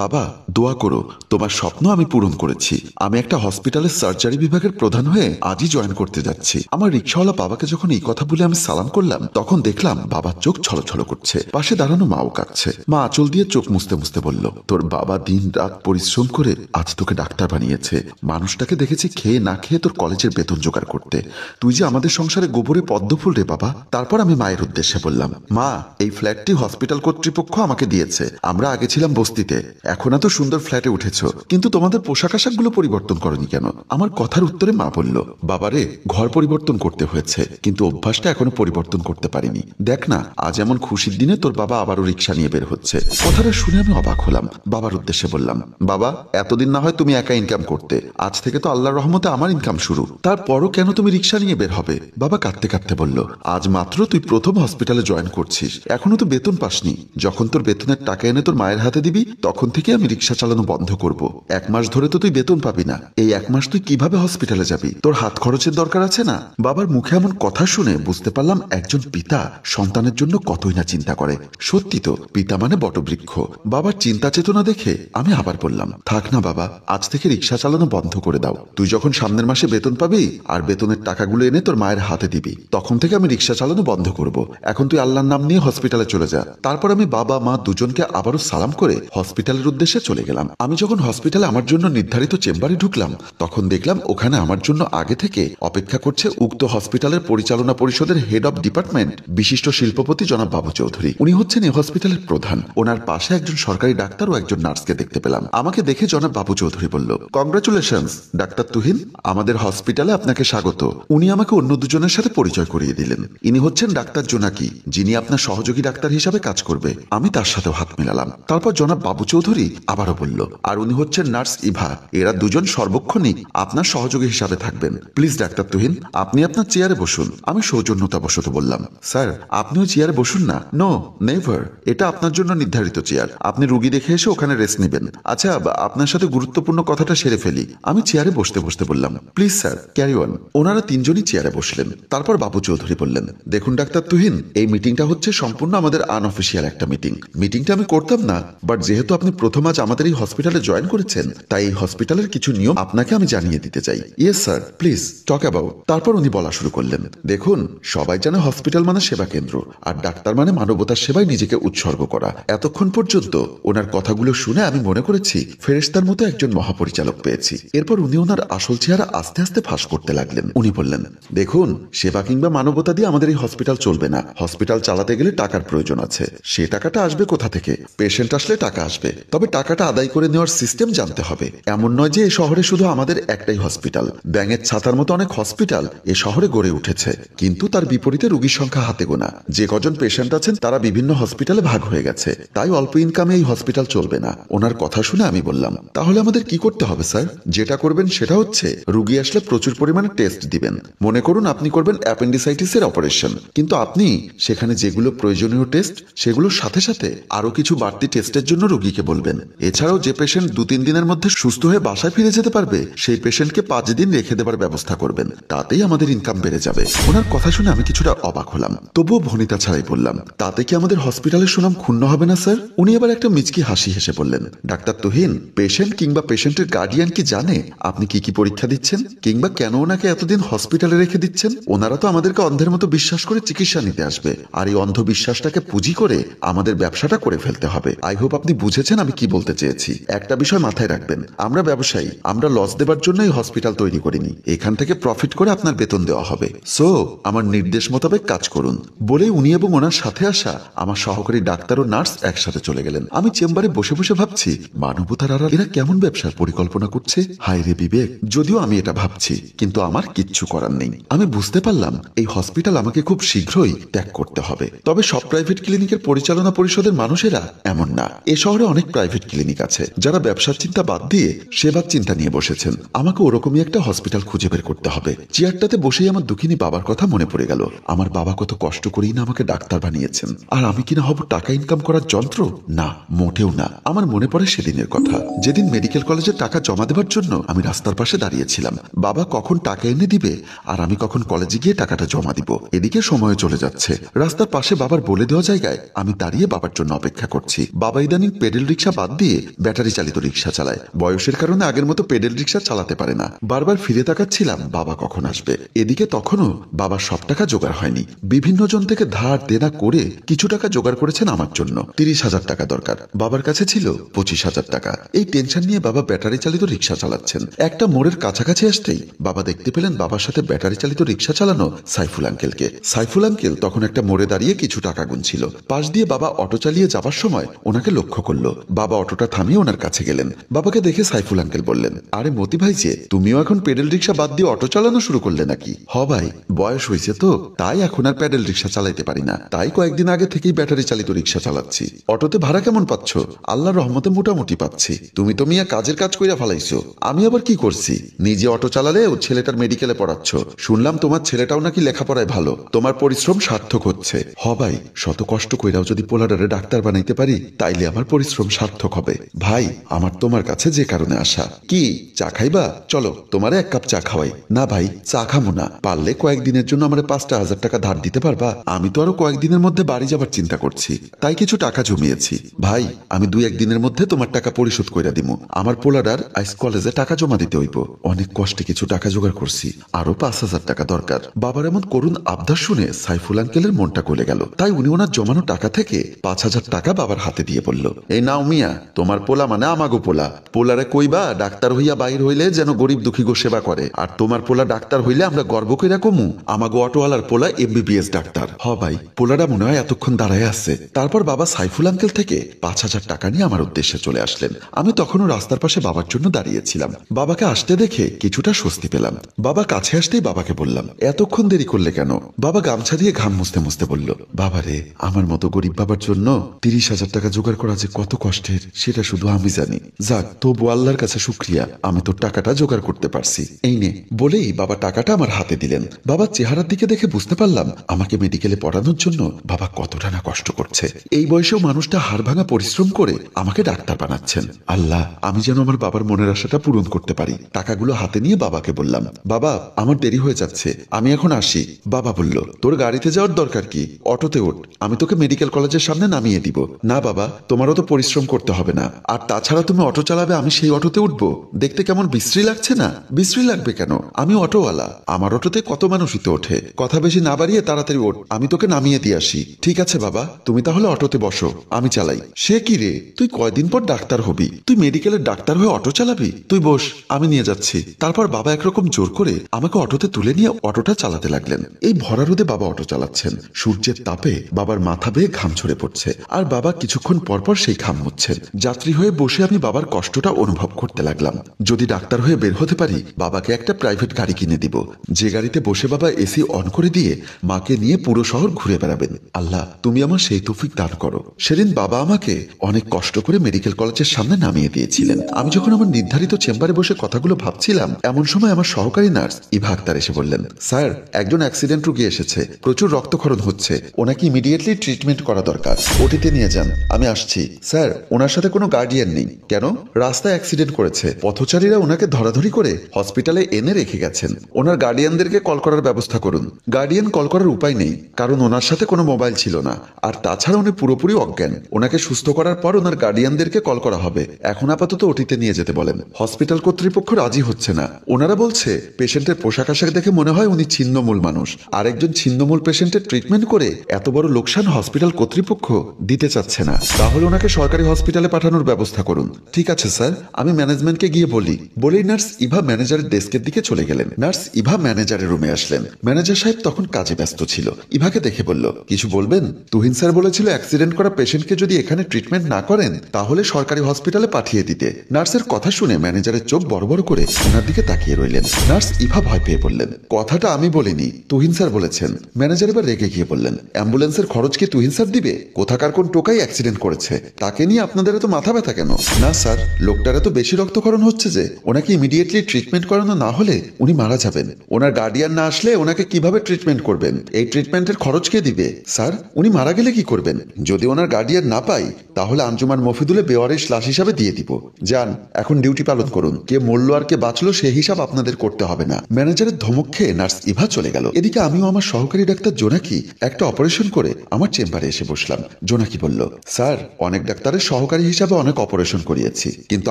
বাবা দোয়া করো, তোমার স্বপ্ন আমি পূরণ করেছি। আমি একটা হসপিটালের সার্জারি বিভাগের প্রধান হয়ে আজই জয়েন করতে যাচ্ছি। আমার রিক্সাওয়ালা বাবাকে যখন এই কথা বলে আমি সালাম করলাম, তখন দেখলাম বাবার চোখ ছলছল করছে। পাশে দাঁড়ানো মাও কাঁদছে। মা আঁচল দিয়ে চোখ মুছতে মুছতে বলল, তোর বাবা দিন রাত পরিশ্রম করে আজ তোকে ডাক্তার বানিয়েছে। মানুষটাকে দেখেছি খেয়ে না খেয়ে তোর কলেজের বেতন জোগাড় করতে। তুই যে আমাদের সংসারে গোবরে পদ্মফুল রে বাবা। তারপর আমি মায়ের উদ্দেশ্যে বললাম, মা এই ফ্ল্যাটটি হসপিটাল কর্তৃপক্ষ আমাকে দিয়েছে। আমরা আগে ছিলাম বস্তিতে, এখন এত সুন্দর ফ্ল্যাটে উঠেছ, কিন্তু তোমাদের পোশাক আশাকগুলো পরিবর্তন করনি কেন? আমার কথার উত্তরে মা বলল, বাবারে ঘর পরিবর্তন করতে হয়েছে, কিন্তু অভ্যাসটা এখনো পরিবর্তন করতে পারিনি। দেখ না, আজ এমন খুশির দিনে তোর বাবা আবারও রিক্সা নিয়ে বের হচ্ছে। কথাটা শুনে আমি অবাক হলাম। বাবার উদ্দেশ্যে বললাম, বাবা এতদিন না হয় তুমি একা ইনকাম করতে, আজ থেকে তো আল্লাহর রহমতে আমার ইনকাম শুরু। তারপরও কেন তুমি রিক্সা নিয়ে বের হবে? বাবা কাঁদতে কাঁদতে বলল, আজ মাত্র তুই প্রথম হসপিটালে জয়েন করছিস, এখনো তো বেতন পাসনি। যখন তোর বেতনের টাকা এনে তোর মায়ের হাতে দিবি, তখন থেকে আমি রিক্সা চালানো বন্ধ করব। 1 মাস ধরে তো তুই বেতন পাবি না। এই 1 মাস তুই কিভাবে হসপিটালে যাবি? তোর হাত খরচের দরকার আছে না? বাবার মুখে এমন কথা শুনে বুঝতে পারলাম একজন পিতা সন্তানের জন্য কতই না চিন্তা করে। সত্যি তো, পিতা মানে বটবৃক্ষ। বাবার চিন্তা চেতনা দেখে আমি আবার বললাম, থাক না বাবা, আজ থেকে রিক্সা চালানো বন্ধ করে দাও। তুই যখন সামনের মাসে বেতন পাবি আর বেতনের টাকাগুলো এনে তোর মায়ের হাতে দিবি, তখন থেকে আমি রিক্সা চালানো বন্ধ করব। এখন তুই আল্লাহর নাম নিয়ে হসপিটালে চলে যা। তারপর আমি বাবা মা দুজনকে আবারও সালাম করে হসপিটালের উদ্দেশ্যে চলে গেলাম। আমি যখন হসপিটালে আমার জন্য নির্ধারিত চেম্বারে ঢুকলাম, তখন দেখলাম ওখানে আমার জন্য আগে থেকে অপেক্ষা করছে উক্ত হসপিটালের পরিচালনা পরিষদের হেড অব ডিপার্টমেন্ট বিশিষ্ট শিল্পপতি জনাব বাবু চৌধুরী। উনি হচ্ছেন এই হসপিটালের প্রধান। ওনার পাশে একজন সরকারি ডাক্তার ও একজন নার্সকে দেখতে পেলাম। আমাকে দেখে জনাব বাবু চৌধুরী বলল, কংগ্রাচুলেশনস ডাক্তার তুহিন, আমাদের হসপিটালে আপনাকে স্বাগত। উনি আমাকে অন্য দুজনের সাথে পরিচয় করিয়ে দিলেন। ইনি হচ্ছেন ডাক্তার জোনাকি, যিনি আপনার সহযোগী ডাক্তার হিসাবে কাজ করবে। আমি তার সাথেও হাত মেলালাম। তারপর জনাব বাবু চৌধুরী আবারও বলল, আর উনি হচ্ছেন নার্স ইভা। এরা দুজন সর্বক্ষণই আপনার সহযোগী হিসাবে থাকবেন। প্লিজ ডাক্তার তুহিন, আপনি আপনার চেয়ারে বসুন। আমি সৌজন্যতাবশত বললাম, স্যার আপনিও চেয়ারে বসুন না। নো নেভার, এটা আপনার জন্য নির্ধারিত চেয়ার। আপনি রুগী দেখে এসে ওখানে রেস্ট নেবেন। আচ্ছা, আপনার সাথে গুরুত্বপূর্ণ কথাটা সেরে ফেলি। আমি চেয়ারে বসতে বসতে বললাম, প্লিজ স্যার ক্যারি অন। ওনারা তিনজনই চেয়ারে বসলেন। তারপর বাবু চৌধুরী বললেন, দেখুন ডাক্তার তুহিন, এই মিটিংটা হচ্ছে সম্পূর্ণ আমাদের আনঅফিসিয়াল একটা মিটিং। মিটিংটা আমি করতাম না, বাট যেহেতু আপনি প্রথম আজ আমাদের এই হসপিটালে জয়েন করেছেন, তাই এই হসপিটালের কিছু নিয়ম আপনাকে আমি জানিয়ে দিতে চাই। Yes sir, please talk about. তারপর উনি বলা শুরু করলেন, দেখুন সবাই জানে হসপিটাল মানে সেবা কেন্দ্র, আর ডাক্তার মানে মানবতার সেবায় নিজেকে উৎসর্গ করা। এতক্ষণ পর্যন্ত ওনার কথাগুলো শুনে আমি মনে করেছি ফেরেশতার মতো একজন মহাপরিচালক পেয়েছি। এরপর উনি ওনার আসল চেহারা আস্তে আস্তে ফাঁস করতে লাগলেন। উনি বললেন, দেখুন সেবা কিংবা মানবতা দিয়ে আমাদের এই হসপিটাল চলবে না। হসপিটাল চালাতে গেলে টাকার প্রয়োজন আছে। সে টাকাটা আসবে কোথা থেকে? পেশেন্ট আসলে টাকা আসবে, তবে টাকাটা আদায় করে নেওয়ার সিস্টেম জানতে হবে। এমন নয় যে এই শহরে শুধু আমাদের একটাই হসপিটাল। ব্যাঙের ছাতার মতো অনেক হসপিটাল এ শহরে গড়ে উঠেছে, কিন্তু তার বিপরীতে রোগীর সংখ্যা হাতে গোনা। যে কজন পেশেন্ট আছেন তারা বিভিন্ন হসপিটালে ভাগ হয়ে গেছে, তাই অল্প ইনকামে এই হসপিটাল চলবে না। ওনার কথা শুনে আমি বললাম, তাহলে আমাদের কি করতে হবে স্যার? যেটা করবেন সেটা হচ্ছে রুগী আসলে প্রচুর পরিমাণে টেস্ট দিবেন। মনে করুন আপনি করবেন অ্যাপেন্ডিসাইটিসের অপারেশন, কিন্তু আপনি সেখানে যেগুলো প্রয়োজনীয় টেস্ট সেগুলোর সাথে সাথে আরো কিছু বাড়তি টেস্টের জন্য রুগীকে বলবেন। এছাড়াও যে পেশেন্ট 2-3 দিনের মধ্যে সুস্থ হয়ে বাসায় ফিরে যেতে পারবে, সেই পেশেন্টকে 5 দিন রেখে দেবার ব্যবস্থা করবেন। তাতেই আমাদের ইনকাম বেড়ে যাবে। ওনার কথা শুনে আমি কিছুটা অবাক হলাম, তবুও ভনিতা ছাড়াই বললাম, তাতে কি আমাদের হসপিটালের সুনাম ক্ষুণ্ণ হবে না স্যার? উনি আবার একটা মিচকি হাসি হেসে বললেন, ডাক্তার তুহিন, পেশেন্ট কিংবা পেশেন্টের গার্ডিয়ান কি জানে আপনি কি কি পরীক্ষা দিচ্ছেন, কিংবা কেন ওনাকে এতদিন হসপিটালে রেখে দিচ্ছেন? ওনারা তো আমাদেরকে অন্ধের মতো বিশ্বাস করে চিকিৎসা নিতে আসবে, আর এই অন্ধবিশ্বাসটাকে পুঁজি করে আমাদের ব্যবসাটা করে ফেলতে হবে। আই হোপ আপনি বুঝেছেন আমি কি বলতে চেয়েছি। একটা বিষয় মাথায় রাখবেন, আমরা ব্যবসায়ী, আমরা লস দেবার জন্য এই হসপিটাল তৈরি করিনি। এখান থেকে প্রফিট করে আপনার বেতন দেওয়া হবে। সো আমার নির্দেশ মোতাবেক কাজ করুন। বলে উনি এবং ওনার সাথে আসা আমার সহকারী ডাক্তার ও নার্স একসাথে চলে গেলেন। আমি চেম্বারে বসে বসে ভাবছি, মানবতার আড়ালে এরা কেমন ব্যবসার পরিকল্পনা করছে। হায় রে বিবেক, যদিও আমি এটা ভাবছি, কিন্তু আমার কিচ্ছু করার নেই। আমি বুঝতে পারলাম এই হসপিটাল আমাকে খুব শীঘ্রই ত্যাগ করতে হবে। তবে সব প্রাইভেট ক্লিনিকের পরিচালনা পরিষদের মানুষেরা এমন না। এ শহরে অনেক প্রাইভেট ক্লিনিক আছে যারা ব্যবসার চিন্তা বাদ দিয়ে সেবার চিন্তা নিয়ে বসেছেন। আমাকে ওরকমই একটা হসপিটাল খুঁজে বের করতে হবে। চেয়ারটাতে বসেই আমার দুঃখিনী বাবার কথা মনে পড়ে গেল। আমার বাবা কত কষ্ট করেই না আমাকে ডাক্তার বানিয়েছেন, আর আমি কিনা হব টাকা ইনকাম করার যন্ত্র? না, মোটেও না। আমার মনে পড়ে সেদিনের কথা, যেদিন মেডিকেল কলেজে টাকা জমা দেবার জন্য আমি রাস্তার পাশে দাঁড়িয়েছিলাম। বাবা কখন টাকা এনে দিবে আর আমি কখন কলেজে গিয়ে টাকাটা জমা দিব, এদিকে সময় চলে যাচ্ছে। রাস্তার পাশে বাবার বলে দেওয়া জায়গায় আমি দাঁড়িয়ে বাবার জন্য অপেক্ষা করছি। বাবা ইদানিং পেডেল রিক্সা রিক্সা বাদ দিয়ে ব্যাটারি চালিত রিক্সা চালায়। বয়সের কারণে আগের মতো পেডেল রিক্সা চালাতে পারে না। বারবার ফিরে তাকাচ্ছিলাম বাবা কখন আসবে। এদিকে তখনও বাবার সব টাকা জোগাড় হয়নি। বিভিন্ন জন থেকে ধার দেনা করে কিছু টাকা জোগাড় করেছেন আমার জন্য। 30,000 টাকা দরকার। বাবার কাছে ছিল 25,000 টাকা। এই টেনশন নিয়ে বাবা ব্যাটারি চালিত রিক্সা চালাচ্ছেন। একটা মোড়ের কাছাকাছি আসতেই বাবা দেখতে পেলেন বাবার সাথে ব্যাটারি চালিত রিক্সা চালানো সাইফুল আঙ্কেলকে। সাইফুল আঙ্কেল তখন একটা মোড়ে দাঁড়িয়ে কিছু টাকা গুনছিল। পাশ দিয়ে বাবা অটো চালিয়ে যাবার সময় ওনাকে লক্ষ্য করলো। বাবা অটোটা থামিয়ে ওনার কাছে গেলেন। বাবাকে দেখে সাইফুল আঙ্কেল বললেন, আরে মতি ভাই যে, তুমিও এখন পেডেল রিক্সা বাদ দিয়ে অটো চালানো শুরু করলে নাকি? হ ভাই, বয়স হয়েছে তো, তাই এখন আর প্যাডেল রিক্সা চালাইতে পারি না, তাই কয়েকদিন আগে থেকেই ব্যাটারি চালিত রিক্সা চালাচ্ছি। অটোতে ভাড়া কেমন পাচ্ছ? আল্লাহর রহমতে মোটামুটি পাচ্ছি। তুমি তো মিয়া কাজের কাজ কইরা ফালাইছো, আমি আবার কি করছি? নিজে অটো চালালে ও ছেলেটার মেডিকেলে পড়াচ্ছ। শুনলাম তোমার ছেলেটাও নাকি লেখাপড়ায় ভালো, তোমার পরিশ্রম সার্থক হচ্ছে। হ ভাই, শত কষ্ট কইরাও যদি পোলাডারে ডাক্তার বানাইতে পারি তাইলে আমার পরিশ্রম সার্থক হবে। ভাই, আমার তোমার কাছে যে কারণে আসা। কি চা খাইবা? চলো তোমারে এক কাপ চা খাওয়াই। না ভাই, চা খামো না। পারলে কয়েকদিনের জন্য আমার 5,000 টাকা ধার দিতে পারবা? আমি তো আরো কয়েকদিনের মধ্যে বাড়ি যাবার চিন্তা করছি, তাই কিছু টাকা জমিয়েছি। ভাই, আমি 2-1 দিনের মধ্যে তোমার টাকা পরিশোধ কইরা দিমু। আমার পোলাডার আইস কলেজে টাকা জমা দিতে হইব। অনেক কষ্টে কিছু টাকা জোগাড় করছি, আরো 5,000 টাকা দরকার। বাবার এমন করুণ আবদার শুনে সাইফুল আঙ্কেলের মনটা গলে গেল। তাই উনি ওনার জমানো টাকা থেকে 5,000 টাকা বাবার হাতে দিয়ে বলল, এই নাও মিয়া, তোমার পোলা মানে আমাগো পোলা। পোলারে কইবা ডাক্তার হইয়া বাইর হইলে যেন গরিব দুঃখী গো সেবা করে। আর তোমার পোলা ডাক্তার হইলে আমরা গর্ব কইরা কমু আমাগো অটোওয়ালার পোলা MBBS ডাক্তার। হ ভাই, পোলাটা মনে হয় এতক্ষণ দাঁড়ায় আছে। তারপর বাবা সাইফুল আঙ্কেল থেকে 5,000 টাকা নিয়ে আমার উদ্দেশ্যে চলে আসলেন। আমি তখনও রাস্তার পাশে বাবার জন্য দাঁড়িয়েছিলাম। বাবাকে আসতে দেখে কিছুটা স্বস্তি পেলাম। বাবা কাছে আসতেই বাবাকে বললাম, এতক্ষণ দেরি করলে কেন? বাবা গামছা দিয়ে ঘাম মুছতে মুছতে বলল, বাবারে, আমার মতো গরিব বাবার জন্য 30,000 টাকা জোগাড় করা যে কত কষ্টের সেটা শুধু আমি জানি। যাক, তবু আল্লাহর কাছে শুক্রিয়া, আমি তোর টাকাটা জোগাড় করতে পারছি। এই নে বলেই বাবা টাকাটা আমার হাতে দিলেন। বাবার চেহারার দিকে দেখে বুঝতে পারলাম আমাকে মেডিকেলে পড়ানোর জন্য বাবা কতটা না কষ্ট করছে। এই বয়সেও মানুষটা হাড় ভাঙা পরিশ্রম করে আমাকে ডাক্তার বানাচ্ছেন। আল্লাহ, আমি যেন আমার বাবার মনের আশাটা পূরণ করতে পারি। টাকাগুলো হাতে নিয়ে বাবাকে বললাম, বাবা, আমার দেরি হয়ে যাচ্ছে, আমি এখন আসি। বাবা বলল, তোর গাড়িতে যাওয়ার দরকার কি? অটোতে ওঠ, আমি তোকে মেডিকেল কলেজের সামনে নামিয়ে দিব। না বাবা, তোমারও তো পরিশ্রম করতে হবে না। আর তাছাড়া তুমি অটো চালাবে, আমি সেই অটোতে উঠবো? দেখতে কেমন বিশ্রী লাগছে না? বিশ্রী লাগবে কেন? আমি অটোওয়ালা, আমার অটোতে কত মানুষই তো ওঠে। কথা বেশি না বাড়িয়ে তাড়াতাড়ি ওঠ, আমি তোকে নামিয়ে দিয়ে আসি। ঠিক আছে বাবা, তুমি তাহলে অটোতে বসো, আমি চালাই। সে কি রে, তুই কয়দিন পর ডাক্তার হবি? তুই মেডিকেলের ডাক্তার হয়ে অটো চালাবি? তুই বস, আমি নিয়ে যাচ্ছি। তারপর বাবা একরকম জোর করে আমাকে অটোতে তুলে নিয়ে অটোটা চালাতে লাগলেন। এই ভরা রোদে বাবা অটো চালাচ্ছেন। সূর্যের তাপে বাবার মাথা বেয়ে ঘাম ঝরে পড়ছে, আর বাবা কিছুক্ষণ পরপর সেই ঘাম মুছছেন। যাত্রী হয়ে বসে আমি বাবার কষ্টটা অনুভব করতে লাগলাম। যদি ডাক্তার হয়ে বের হতে পারি, বাবাকে একটা প্রাইভেট গাড়ি কিনে দিব, যে গাড়িতে বসে বাবা এসি অন করে দিয়ে মাকে নিয়ে পুরো শহর ঘুরে বেড়াবেন। আল্লাহ, তুমি আমার সেই তৌফিক দান করো। সেদিন বাবা আমাকে অনেক কষ্ট করে মেডিকেল কলেজের সামনে নামিয়ে দিয়েছিলেন। আমি যখন আমার নির্ধারিত চেম্বারে বসে কথাগুলো ভাবছিলাম, এমন সময় আমার সহকারী নার্স ইভা আক্তার এসে বললেন, স্যার, একজন অ্যাক্সিডেন্ট রোগী এসেছে, প্রচুর রক্তক্ষরণ হচ্ছে, ওনাকে ইমিডিয়েটলি ট্রিটমেন্ট করা দরকার, ওটিতে নিয়ে যান। আমি আসছি। স্যার, ওনার সাথে কোনো গার্ডিয়ান নেই। কেন? রাস্তায় অ্যাক্সিডেন্ট করেছে, পথচারীরা ওনাকে ধরাধরি করে হসপিটালে এনে রেখে গেছেন। ওনার গার্ডিয়ানদেরকে কল করার ব্যবস্থা করুন। গার্ডিয়ান কল করার উপায় নেই, কারণ ওনার সাথে কোনো মোবাইল ছিল না, আর তাছাড়া উনি পুরোপুরি অজ্ঞান। ওনাকে সুস্থ করার পর ওনার গার্ডিয়ানদেরকে কল করা হবে। এখন আপাতত ওটিতে নিয়ে যেতে বলেন। হসপিটাল কর্তৃপক্ষ রাজি হচ্ছে না। ওনারা বলছে পেশেন্টের পোশাক আশাক দেখে মনে হয় উনি ছিন্নমূল মানুষ, আর একজন ছিন্নমূল পেশেন্টের ট্রিটমেন্ট করে এত বড় লোকসান হসপিটাল কর্তৃপক্ষ দিতে চাচ্ছে না। তাহলে ওনাকে সরকারি হসপিটালে পাঠানোর ব্যবস্থা করুন। ঠিক আছে স্যার, আমি ম্যানেজমেন্টকে গিয়ে বলি। বলেই নার্স ইভা ম্যানেজারের ডেস্কের দিকে চলে গেলেন। নার্স ইভা ম্যানেজারের রুমে আসলেন। ম্যানেজার সাহেব তখন কাজে ব্যস্ত ছিল। ইভাকে দেখে বলল, কিছু বলবেন? তুহিন স্যার বলেছিল অ্যাক্সিডেন্ট করা পেশেন্টকে যদি এখানে ট্রিটমেন্ট না করেন তাহলে সরকারি হসপিটালে পাঠিয়ে দিতে। নার্সের কথা শুনে ম্যানেজারের চোখ বড় বড় করে ওনার দিকে তাকিয়ে রইলেন। নার্স ইভা ভয় পেয়ে বললেন, কথাটা আমি বলিনি, তুহিন স্যার বলেছেন। ম্যানেজার এবার রেগে গিয়ে বললেন, অ্যাম্বুলেন্সের খরচ কি তুহিন স্যার দিবে? কোথাকার কোন টোকাই অ্যাক্সিডেন্ট করেছে, তাকে নিয়ে আপনাদের এত মাথা ব্যথা কেন? না স্যার, লোকটার এত বেশি রক্তক্ষরণ হচ্ছে যে ওনাকে ইমিডিয়েটলি ট্রিটমেন্ট করানো না হলে উনি মারা যাবেন। ওনার গার্ডিয়ান না আসলে ওনাকে কিভাবে ট্রিটমেন্ট করবেন? এই ট্রিটমেন্টের খরচ কে দিবে? স্যার, উনি মারা গেলে কি করবেন? যদি ওনার গার্ডিয়ান না পাই তাহলে আঞ্জুমান মফিদুলে বেওয়ারিশ লাশ হিসাবে দিয়ে দিব। যান, এখন ডিউটি পালন করুন। কে মরল আর কে বাঁচলো সে হিসাব আপনাদের করতে হবে না। ম্যানেজারের ধমক খেয়ে নার্স ইভা চলে গেল। এদিকে আমিও আমার সহকারী ডাক্তার জোনাকি একটা অপারেশন করে আমার চেম্বারে এসে বসলাম। জোনাকি বলল, স্যার, অনেক ডাক্তারের সহকারী হিসাবে অনেক অপারেশন করিয়েছি, কিন্তু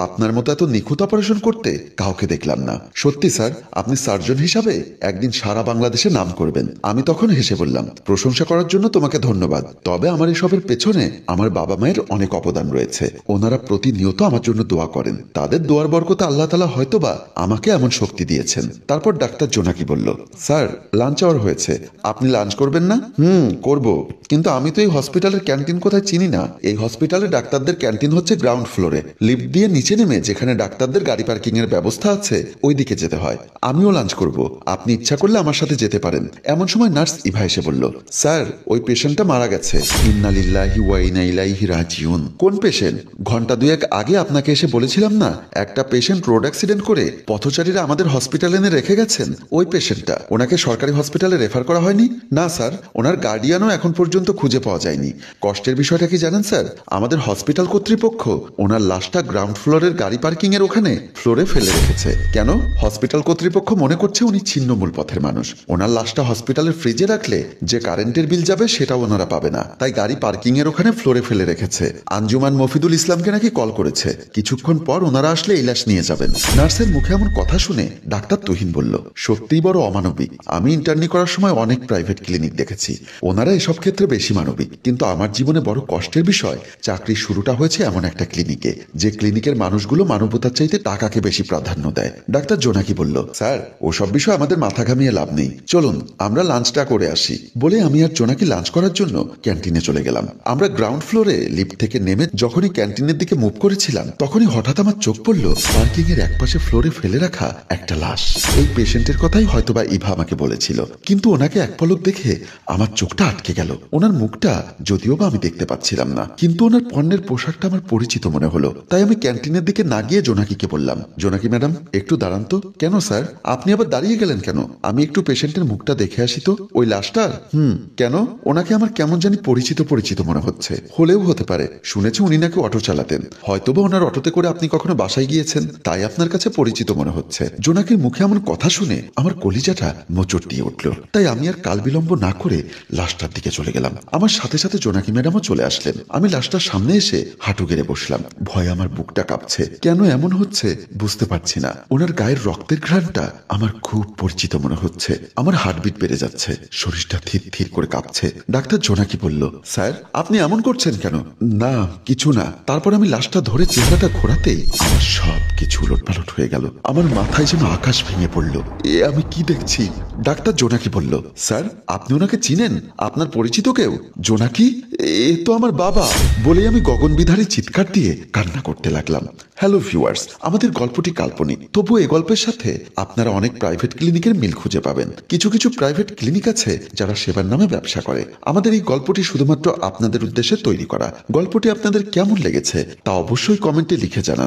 আপনার মতো এত নিখুঁত অপারেশন করতে কাউকে দেখলাম না। সত্যি স্যার, আপনি সার্জন হিসাবে একদিন সারা বাংলাদেশে নাম করবেন। আমি তখন হেসে বললাম, প্রশংসা করার জন্য তোমাকে ধন্যবাদ, তবে আমার এসবের পেছনে আমার বাবা মায়ের অনেক অবদান রয়েছে। ওনারা প্রতিনিয়ত আমার জন্য দোয়া করেন। তাদের দোয়ার বরকতে আল্লাহ তাআলা হয়তোবা আমাকে এমন শক্তি দিয়েছেন। তারপর ডাক্তার জোনাকি বলল, স্যার লাঞ্চ আওয়ার হয়েছে, আপনি লাঞ্চ করবেন না? করব, কিন্তু আমি তো এই হসপিটালের ক্যান্টিন কোথায় চিনি না। এই হসপিটালে ডাক্তারদের ক্যান্টিন হচ্ছে গ্রাউন্ড ফ্লোরে, লিফট দিয়ে নিচে নেমে যেখানে ডাক্তারদের গাড়ি পার্কিং এর ব্যবস্থা আছে ওই দিকে যেতে হয়। আমিও লাঞ্চ করব, আপনি ইচ্ছা করলে আমার সাথে যেতে পারেন। এমন সময় নার্স ইভা এসে বলল, স্যার ওই পেশেন্টটা মারা গেছে। ইন্না লিল্লাহি ওয়া ইন্না ইলাইহি রাজিউন। কোন পেশেন্ট? ঘন্টা দুয়েক আগে আপনাকে এসে বলেছিলাম না, একটা পেশেন্ট রোড অ্যাক্সিডেন্ট করে পথচারীরা আমাদের হসপিটালে এনে রেখে গেছেন। ওই পেশেন্টটা। ওনাকে সরকারি হসপিটালে রেফার করা হয়নি? না স্যার, ওনার গার্ডিয়ানও এখন পর্যন্ত খুঁজে পাওয়া যায়নি। কষ্টের বিষয়টা কি জানেন স্যার? আমাদের হসপিটাল কর্তৃপক্ষ ওনার লাশটা গ্রাউন্ড ফ্লোরের গাড়ি পার্কিং এর ওখানে ফ্লোরে ফেলে রেখেছে। কেন? হসপিটাল কর্তৃপক্ষ মনে করছে উনি ছিন্নমূল পথের মানুষ। ওনার লাশটা হসপিটালের ফ্রিজে রাখলে যে কারেন্টের বিল যাবে সেটাও ওনারা পাবে না, তাই গাড়ি পার্কিং এর ওখানে ফ্লোরে ফেলে রেখেছে। আঞ্জুমান মফিদুল ইসলামকে নাকি কল করেছে, কিছুক্ষণ পর ওনারা আসলে এই লাশ নিয়ে যাবেন। নার্সের মুখে এমন কথা শুনে ডাক্তার তুহিন বলল, সত্যিই বড় অমানবিক। আমি ইন্টার্নি করার সময় অনেক প্রাইভেট ক্লিনিক দেখেছি, ওনারা এসব ক্ষেত্রে বেশি মানবিক, কিন্তু আমার জীবনে বড় কষ্টের বিষয়, চাকরির শুরুটা হয়েছে এমন একটা ক্লিনিকে, যে ক্লিনিকের মানুষগুলো মানবতার চাইতে টাকাকে বেশি প্রাধান্য দেয়। ডাক্তার জোনাকি বলল, স্যার ওসব বিষয় আমাদের মাথা ঘামিয়ে লাভ নেই, চলুন আমরা লাঞ্চটা করে আসি। বলে আমি আর জোনাকি লাঞ্চ করার জন্য ক্যান্টিনে চলে গেলাম। আমরা গ্রাউন্ড ফ্লোরে লিফট থেকে নেমে যখনই ক্যান্টিনের দিকে মুভ করেছিলাম, তখনই হঠাৎ আমার চোখ পড়ল পার্কিং এর একপাশে ফ্লোরে ফেলে রাখা একটা লাশ। এই পেশেন্টের কথাই হয়তোবা ইভা আমাকে বলেছিল, কিন্তু ওনাকে এক পলক দেখে আমার চোখটা আটকে গেল। ওনার মুখটা যদিও বা আমি দেখতে পাচ্ছিলাম না, কিন্তু ওনার পণ্যের পোশাকটা আমার পরিচিত মনে হলো। তাই আমি ক্যান্টিনের দিকে না গিয়ে জোনাকিকে বললাম, জোনাকি ম্যাডাম একটু দাঁড়ান তো। কেন স্যার, আপনি আবার দাঁড়িয়ে গেলেন কেন? আমি একটু পেশেন্টের মুখটা দেখে আসি তো। ওই লাশটার? কেন? ওনাকে আমার কেমন জানি পরিচিত পরিচিত মনে হচ্ছে। হলেও হতে পারে, শুনেছি উনি নাকি অটো চালাতেন, হয়তোবা ওনার অটোতে করে আপনি কখনো বাসায় গিয়েছেন, তাই আপনার কাছে পরিচিত মনে হচ্ছে। জোনাকির মুখে এমন কথা শুনে আমার কলিজাটা মোচড় দিয়ে উঠল। তাই আমি আর কাল বিলম্ব না করে লাশটার দিকে চলে গেলাম। আমার সাথে সাথে জোনাকি ম্যাডামও চলে আসলেন। আমি লাশটার সামনে এসে হাঁটু গেড়ে বসলাম। ভয়ে আমার বুকটা কাঁপছে। কেন এমন হচ্ছে বুঝতে পারছি না। ওনার গায়ের রক্তের ঘ্রাণটা আমার খুব পরিচিত মনে হচ্ছে। আমার হার্টবিট বেড়ে যাচ্ছে, শরীরটা থির থির করে কাঁপছে। ডাক্তার জোনাকি বলল, স্যার আপনি এমন করছেন কেন? না কিছু না। তারপর আমি লাশটা ধরে চেহারাটা ঘোরাতেই আমার সব কিছু উলটপালট হয়ে গেল। আমার মাথায় যেন আকাশ ভেঙে পড়ল। এ আমি কি দেখছি? ডাক্তার জোনাকি বলল, স্যার আপনি ওনাকে চিনেন? আপনার পরিচিত কেউ? জোনাকি, এ তো আমার বাবা। বলে আমি গগনবিধারী চিৎকার দিয়ে কান্না করতে লাগলাম। হ্যালো ভিউয়ার্স, আমাদের গল্পটি কাল্পনিক, তবুও এই গল্পের সাথে আপনারা অনেক প্রাইভেট ক্লিনিকের মিল খুঁজে পাবেন। কিছু কিছু প্রাইভেট ক্লিনিক আছে যারা সেবার নামে ব্যবসা করে। আমাদের এই গল্পটি শুধুমাত্র আপনাদের উদ্দেশ্যে তৈরি করা। গল্পটি আপনাদের কেমন লেগেছে তা অবশ্যই কমেন্টে লিখে জানান।